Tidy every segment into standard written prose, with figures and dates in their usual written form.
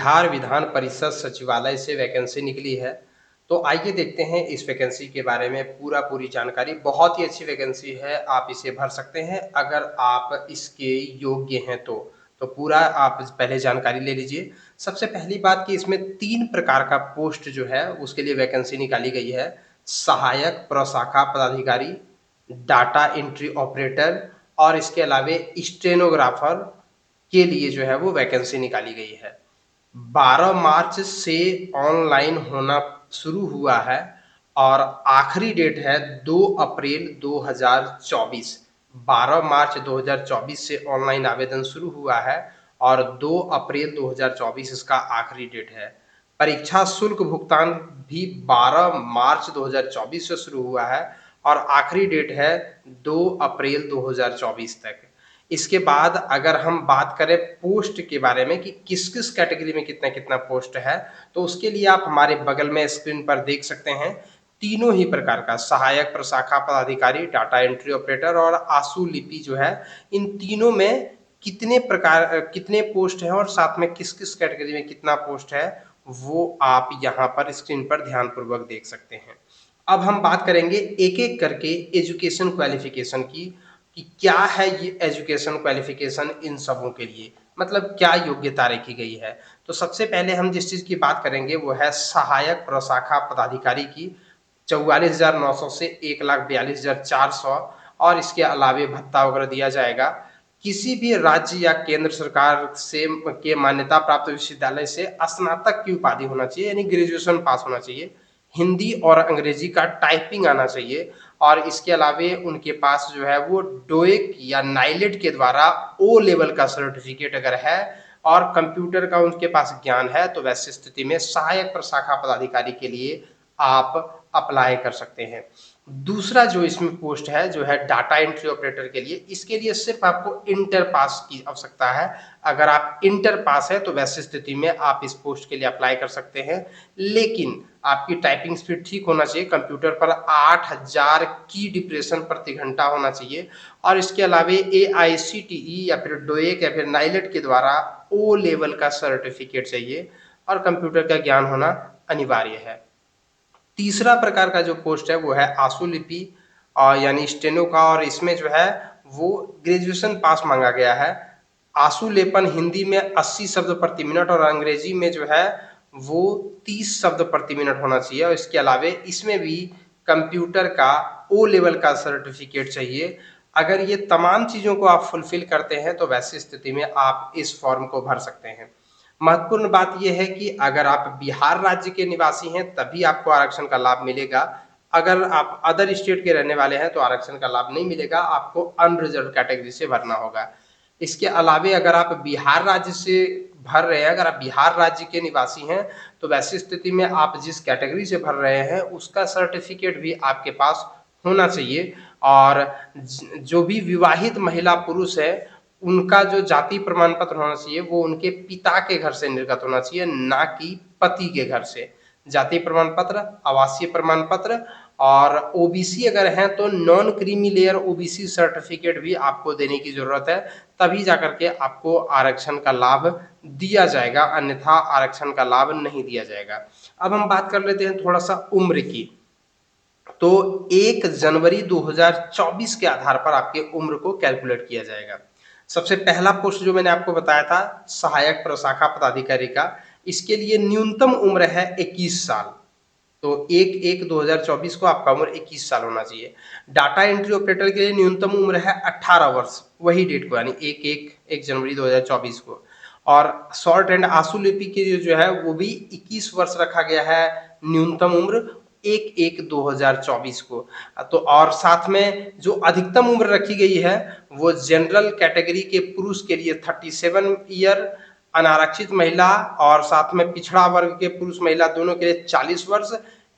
बिहार विधान परिषद सचिवालय से वैकेंसी निकली है। तो आइए देखते हैं इस वैकेंसी के बारे में पूरी जानकारी। बहुत ही अच्छी वैकेंसी है, आप इसे भर सकते हैं अगर आप इसके योग्य हैं तो। तो पूरा आप पहले जानकारी ले लीजिए। सबसे पहली बात कि इसमें 3 प्रकार का पोस्ट जो है उसके लिए वैकेंसी निकाली गई है। सहायक प्रशाखा पदाधिकारी, डाटा एंट्री ऑपरेटर और इसके अलावे स्टेनोग्राफर के लिए जो है वो वैकेंसी निकाली गई है। 12 मार्च से ऑनलाइन होना शुरू हुआ है और आखिरी डेट है 2 अप्रैल 2024। 12 मार्च 2024 से ऑनलाइन आवेदन शुरू हुआ है और 2 अप्रैल 2024 इसका आखिरी डेट है। परीक्षा शुल्क भुगतान भी 12 मार्च 2024 से शुरू हुआ है और आखिरी डेट है 2 अप्रैल 2024 तक। इसके बाद अगर हम बात करें पोस्ट के बारे में कि किस-किस कैटेगरी में कितना-कितना पोस्ट है, तो उसके लिए आप हमारे बगल में स्क्रीन पर देख सकते हैं, तीनों ही प्रकार का सहायक प्रशाखा पदाधिकारी, डाटा एंट्री ऑपरेटर और आशु लिपि जो है, इन तीनों में कितने पोस्ट हैं और साथ में किस-किस कैटेगरी में कितना पोस्ट है, वो आप यहाँ पर स्क्रीन पर ध्यानपूर्वक देख सकते हैं। अब हम बात करेंगे एक-एक करके एजुकेशन क्वालिफ़िकेशन की, कि क्या है ये एजुकेशन क्वालिफ़िकेशन इन सबों के लिए, मतलब क्या योग्यता रखी गई है। तो सबसे पहले हम जिस चीज़ की बात करेंगे वो है सहायक प्रशाखा पदाधिकारी की 44,900 से 1,42,400 और इसके अलावे भत्ता वगैरह दिया जाएगा। किसी भी राज्य या केंद्र सरकार से के मान्यता प्राप्त विश्वविद्यालय से स्नातक की उपाधि होना चाहिए, यानी ग्रेजुएशन पास होना चाहिए। हिंदी और अंग्रेजी का टाइपिंग आना चाहिए और इसके अलावे उनके पास जो है वो डोएक या नाइलेट के द्वारा ओ लेवल का सर्टिफिकेट अगर है और कंप्यूटर का उनके पास ज्ञान है, तो वैसी स्थिति में सहायक प्रशाखा पदाधिकारी के लिए आप अप्लाई कर सकते हैं। दूसरा जो इसमें पोस्ट है जो है डाटा एंट्री ऑपरेटर के लिए, इसके लिए सिर्फ आपको इंटर पास की आवश्यकता है। अगर आप इंटर पास है तो वैसी स्थिति में आप इस पोस्ट के लिए अप्लाई कर सकते हैं, लेकिन आपकी टाइपिंग स्पीड ठीक होना चाहिए। कंप्यूटर पर 8000 की डिप्रेशन प्रति घंटा होना चाहिए और इसके अलावे एआईसीटीई या फिर डोएक या फिर नाइलेट के द्वारा ओ लेवल का सर्टिफिकेट चाहिए और कंप्यूटर का ज्ञान होना अनिवार्य है। तीसरा प्रकार का जो पोस्ट है वो है आशु लिपि यानी स्टेनो का, और इसमें जो है वो ग्रेजुएशन पास मांगा गया है। आशु लेपन हिंदी में 80 शब्द प्रति मिनट और अंग्रेजी में जो है वो 30 शब्द प्रति मिनट होना चाहिए और इसके अलावे इसमें भी कंप्यूटर का ओ लेवल का सर्टिफिकेट चाहिए। अगर ये तमाम चीज़ों को आप फुलफिल करते हैं तो वैसी स्थिति में आप इस फॉर्म को भर सकते हैं। महत्वपूर्ण बात यह है कि अगर आप बिहार राज्य के निवासी हैं तभी आपको आरक्षण का लाभ मिलेगा। अगर आप अदर स्टेट के रहने वाले हैं तो आरक्षण का लाभ नहीं मिलेगा, आपको अनरिजर्व कैटेगरी से भरना होगा। इसके अलावे अगर आप बिहार राज्य से भर रहे हैं, अगर आप बिहार राज्य के निवासी हैं, तो वैसी स्थिति में आप जिस कैटेगरी से भर रहे हैं उसका सर्टिफिकेट भी आपके पास होना चाहिए और जो भी विवाहित महिला पुरुष है उनका जो जाति प्रमाण पत्र होना चाहिए वो उनके पिता के घर से निर्गत होना चाहिए, ना कि पति के घर से। जाति प्रमाण पत्र, आवासीय प्रमाण पत्र और ओबीसी अगर हैं तो non creamy layer OBC certificate भी आपको देने की ज़रूरत है, तभी जाकर के आपको आरक्षण का लाभ दिया जाएगा, अन्यथा आरक्षण का लाभ नहीं दिया जाएगा। अब हम बात कर लेते हैं थोड़ा-सा उम्र की। तो 1 जनवरी 2024 के आधार पर आपके उम्र को कैलकुलेट किया जाएगा। सबसे पहला पोस्ट जो मैंने आपको बताया था सहायक प्रशाखा पदाधिकारी का, इसके लिए न्यूनतम उम्र है 21 साल। तो 1/1/2024 को आपका उम्र 21 साल होना चाहिए। डाटा एंट्री ऑपरेटर के लिए न्यूनतम उम्र है 18 वर्ष, वही डेट को यानी 1 जनवरी 2024 को। और शॉर्ट एंड आशु लिपि के लिए जो है वो भी 21 वर्ष रखा गया है न्यूनतम उम्र 1/1/2024 को। तो और साथ में जो अधिकतम उम्र रखी गई है वो जनरल कैटेगरी के पुरुष के लिए 37 ईयर, अनारक्षित महिला और साथ में पिछड़ा वर्ग के पुरुष महिला दोनों के लिए 40 वर्ष,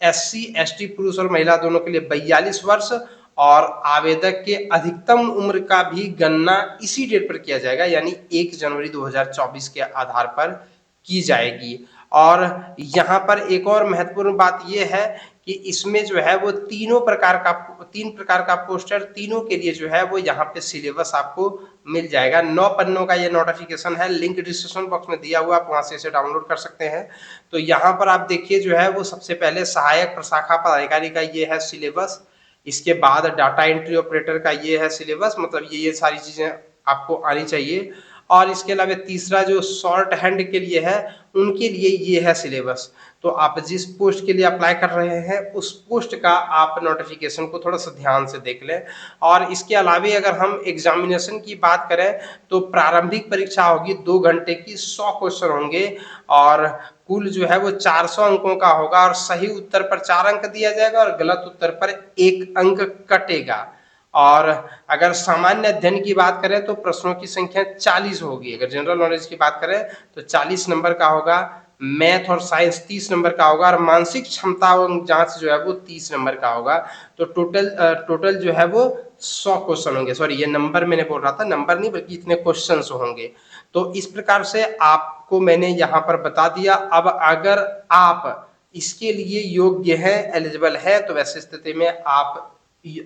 एससी एसटी पुरुष और महिला दोनों के लिए 42 वर्ष और आवेदक के अधिकतम उम्र का भी गणना इसी डेट पर किया जाएगा यानी 1 जनवरी 2024 के आधार पर की जाएगी। और यहाँ पर एक और महत्वपूर्ण बात यह है कि इसमें जो है वो 3 प्रकार का पोस्टर, तीनों के लिए जो है वो यहाँ पे सिलेबस आपको मिल जाएगा। 9 पन्नों का ये नोटिफिकेशन है, लिंक डिस्क्रिप्शन बॉक्स में दिया हुआ, आप वहाँ से इसे डाउनलोड कर सकते हैं। तो यहाँ पर आप देखिए जो है वो सबसे पहले सहायक प्रशाखा पदाधिकारी का ये है सिलेबस, इसके बाद डाटा एंट्री ऑपरेटर का ये है सिलेबस, मतलब ये सारी चीज़ें आपको आनी चाहिए। और इसके अलावा तीसरा जो शॉर्ट हैंड के लिए है, उनके लिए ये है सिलेबस। तो आप जिस पोस्ट के लिए अप्लाई कर रहे हैं उस पोस्ट का आप नोटिफिकेशन को थोड़ा सा ध्यान से देख लें। और इसके अलावा अगर हम एग्जामिनेशन की बात करें तो प्रारंभिक परीक्षा होगी 2 घंटे की, 100 क्वेश्चन होंगे और कुल जो है वो 400 अंकों का होगा और सही उत्तर पर 4 अंक दिया जाएगा और गलत उत्तर पर 1 अंक कटेगा। और अगर सामान्य अध्ययन की बात करें तो प्रश्नों की संख्या 40 होगी। अगर जनरल नॉलेज की बात करें तो 40 नंबर का होगा, मैथ और साइंस 30 नंबर का होगा और मानसिक क्षमता जांच जो है वो 30 नंबर का होगा। तो टोटल जो है वो 100 क्वेश्चन होंगे। सॉरी, ये नंबर मैंने बोल रहा था, नंबर नहीं बल्कि इतने क्वेश्चन होंगे। तो इस प्रकार से आपको मैंने यहाँ पर बता दिया। अब अगर आप इसके लिए योग्य हैं, एलिजिबल है, तो वैसे स्थिति में आप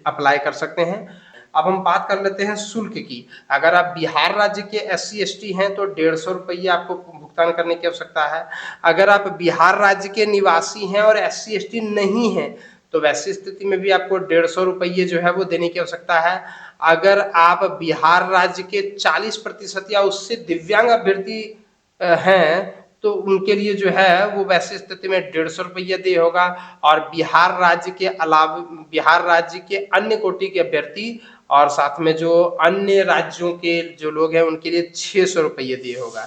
अप्लाई कर सकते हैं। अब हम बात कर लेते हैं शुल्क की। अगर आप बिहार राज्य के SC ST हैं तो 150 रुपये आपको भुगतान करने की आवश्यकता है। अगर आप बिहार राज्य के निवासी हैं और SC ST नहीं हैं तो वैसी स्थिति में भी आपको 150 रुपये जो है वो देने की आवश्यकता है। अगर आप बिहार राज्य के 40% या उससे दिव्यांग अभ्यर्थी हैं तो उनके लिए जो है वो वैसी स्थिति में 150 रुपये दे होगा। और बिहार राज्य के अलावा बिहार राज्य के अन्य कोटि के अभ्यर्थी और साथ में जो अन्य राज्यों के जो लोग हैं उनके लिए 600 रुपये दिए होगा।